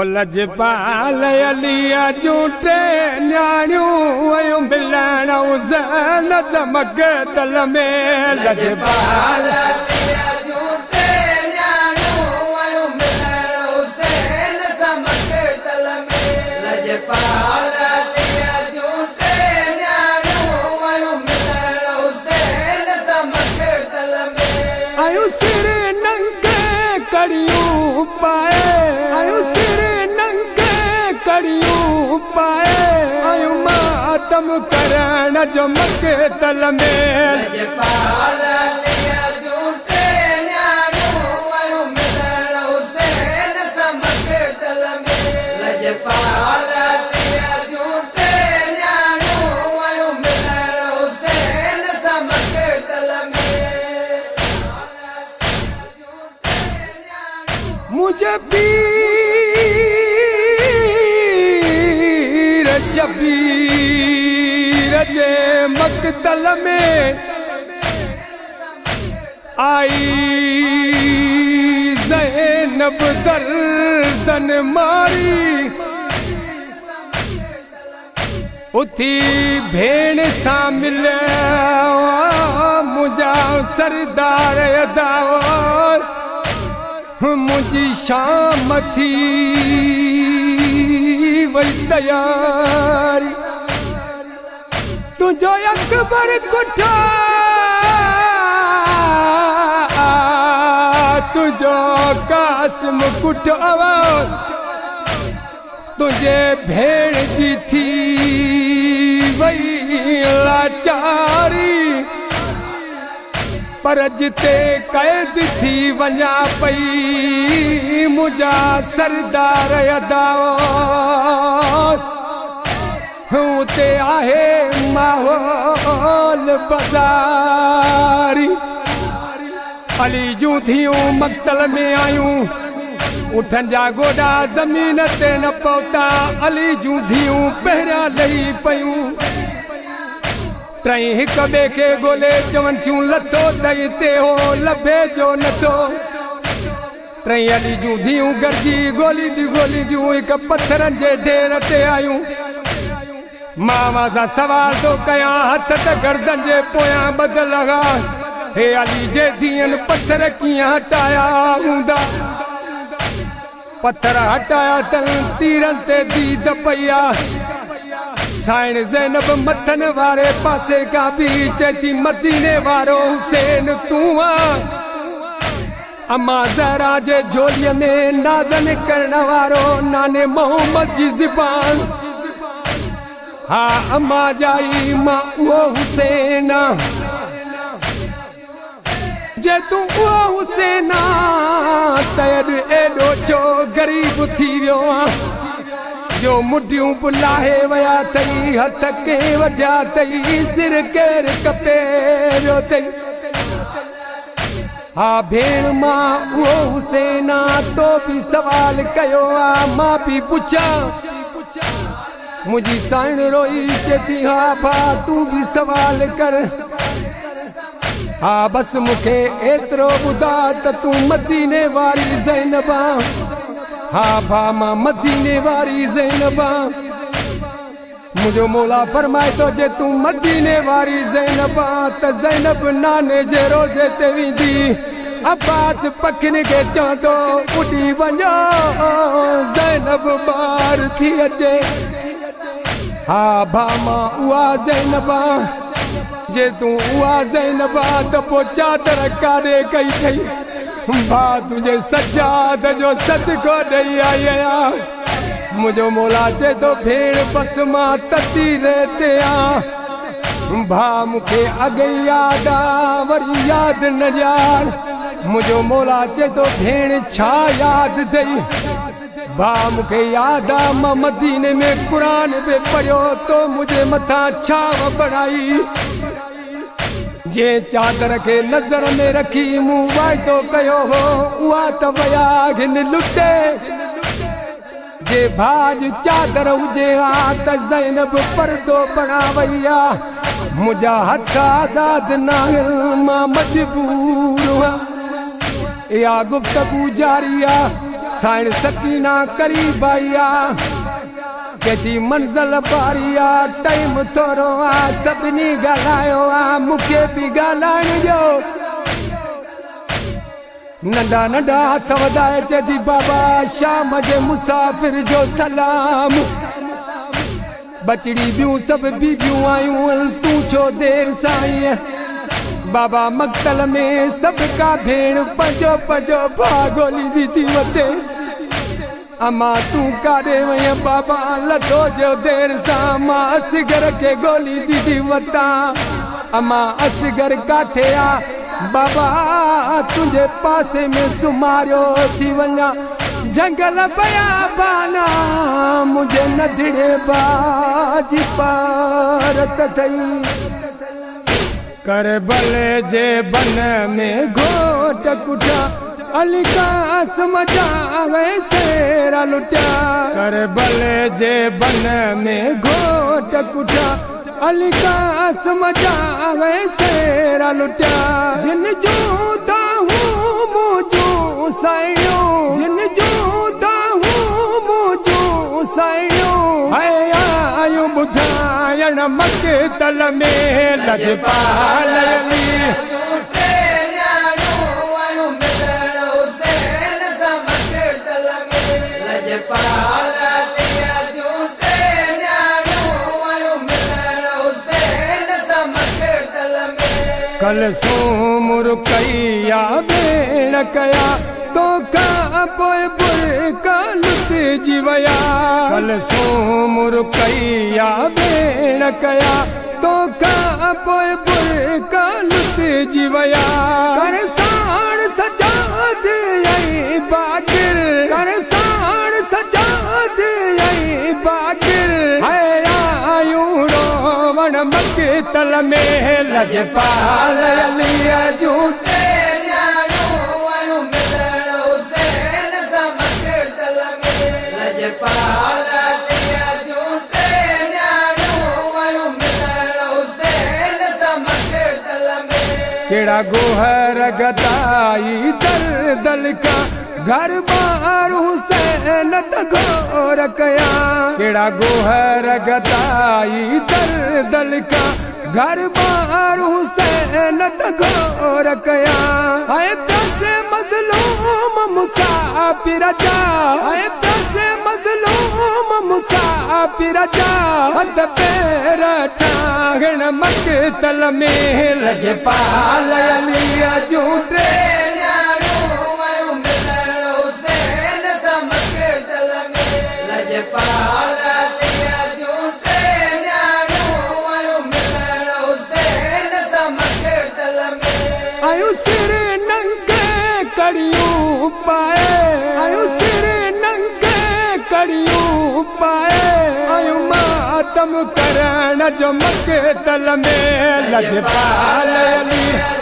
लजपाल अलिया झूठे न्याणियूं मिलण ज़ैन ज़मग दल में लजपाल अलिया झूठे न्याणियूं मिलण ज़ैन ज़मग दल में लजपाल अलिया झूठे न्याणियूं मिलण ज़ैन ज़मग दल में आयूं सिर नंगे कड़ियूं पाए आयूं कड़ियूं पाए आयूं मातम करण जो मक़तल में लजपाल अलिया झूठे न्याणियूं मिलण हुसैन सां मक़तल में लजपाल अलिया झूठे न्याणियूं मिलण हुसैन सां मक़तल में मुझे शबीर जे मक़तल में आई ज़ैनब गर्दन मारी उथी भेण सां मिलिया मुंहिंजा सरदार अदावर मुंहिंजी शाम थी वही तैयारी तुझो अकबर कुठा तुझो कासिम कुठा तुझे भेण जी थी वही लाचारी पर जिते कैद थी वञा पई मुंहिंजा सरदार अदावत उते आहे माहौल बाज़ारी अली जूं थियूं मक़तल में आयूं उठनि जा गोॾा ज़मीन ते न पहुता अली जूं थियूं पहिरियां लही पयूं टई हिक ॿिए खे ॻोल्हे चवनि थियूं लथो त हिते हो लभे जो नथो टई अली जूं धीअरूं गॾिजी ॻोल्हींदियूं हिक पथरनि जे ढेर ते आयूं मां सां सवाल थो कयां हथ त गर्दन जे पोयां ॿध लॻा हे अली जे धीअनि पथर कीअं हटाया हूंदा पथर हटाया अथनि तीरनि ते दीद पई आहे साइण ज़ैनब मथन वारे पासे का भी चेती मदीने वारो हुसैन तूं अम्मा ज़हरा जे झोलीअ में नाज़न करण वारो नाने मोहम्मद जी ज़बान हा अम्मा जाई मां उहो हुसैन जे तूं उहो हुसैन त अॼु एॾो छो ग़रीब थी वियो आहे जो मुठियूं बुलाहे वया थई हथ के वढिया थई सिर केर कपे वियो थई हा भेण मां उहो हुसैन तो बि सवाल कयो आ मां बि पुछां मुंहिंजी साइण रोई चेती हा भा तूं बि सवाल कर हा बस मूंखे एतिरो ॿुधा त तूं मदीने वारी ज़ैनब हा भा मां मदीने वारी ज़ैनब मुंहिंजो मौला फरमाए थो जे तूं मदीने वारी ज़ैनब त ज़ैनब नाने जे रोज़े ते वेंदी अब्बास पखिन खे चवंदो उॾी वञो ज़ैनब ॿार थी अचे हा भा मां उहा ज़ैनब जे तूं उहा ज़ैनब त पोइ चादर काॾे कई अथई भा तुझे सजाद जो सदको ॾेई आई आहियां मुंहिंजो मौला चए थो भेण बस मां तती रहते आ भा मूंखे अॻे यादि आहे वरी यादि न ॼाण मुंहिंजो मौला चए थो भेण छा यादि अथई भा मूंखे यादि आहे मां मदीने में क़ुरान बि पढ़ियो तो मुंहिंजे मथां छाव बढ़ाई जे चादर के नज़र में रखी मूं वाइदो कयो हो उहा त वया हिन लुटे जे भाज चादर हुजे हा त ज़ैनब पर्दो बणा वई आहे मुंहिंजा हथ आज़ाद नाहिल मां मजबूर हुआ या गुफ्तगू जारी आहे साइण सकीना करीब आया केती मंज़िल बारी आ टाइम थोरो आ सभिनी ॻाल्हायो आ मूंखे बि ॻाल्हाइण ॾियो नंढा नंढा हथ वधाए चेती बाबा शाम जे मुसाफ़िर जो सलाम बचड़ी बियूं सभु बीबियूं आयूं तूं छो देर सां आईं बाबा मक़तल में सभु का भेण पंजो पंजो भागोली दी थी वते अम्मा तू काॾे वई बाबा लथो जो देर सां मां असगर के गोली दी थी वता अम्मा असगर काथे आ बाबा तुझे पासे में सुमारियो थी वञा जंगल बयाबाना मुझे नढड़े बाजी पारत थई करबले जे बन में घोट कुटा अली कासम जावे सेरा लुटिया करबले जे बन में घोट कुटा अली कासम जावे सेरा लुटिया जिन जूदा हूँ मुझू साइयो जिन जूदा हूँ मुझू साइयो आयो बुधायण मक़तल में लजपाल कल सोमुर कया भेण कया तो का पोए बुरका लुट जीवया कल सोमुर कया भेण कया तो का पोए बुरका लुट जीवया कर साण सजाद आई बागिर कर साण सजाद आई बागिर आयूं रोवण मक़तल में लजपाल अलिया झूठे केड़ा गोहर गदाई दर दल का घर बार हुसैन तगोर कया केड़ा गोहर गदाई दर दल का घर बार हुसैन तगोर कया आए प्यासे मजलूम मुसाफिर जा आए प्यासे मजलूम मुसाफिर जा हथ पैर ठागण मक़तल में लजपाल अलिया झूठे आयु सिर नंगे कड़ियूं पाए आयु सिर नंगे कड़ियूं पाए आयु मातम करण जो मक़तल में लजपाल अली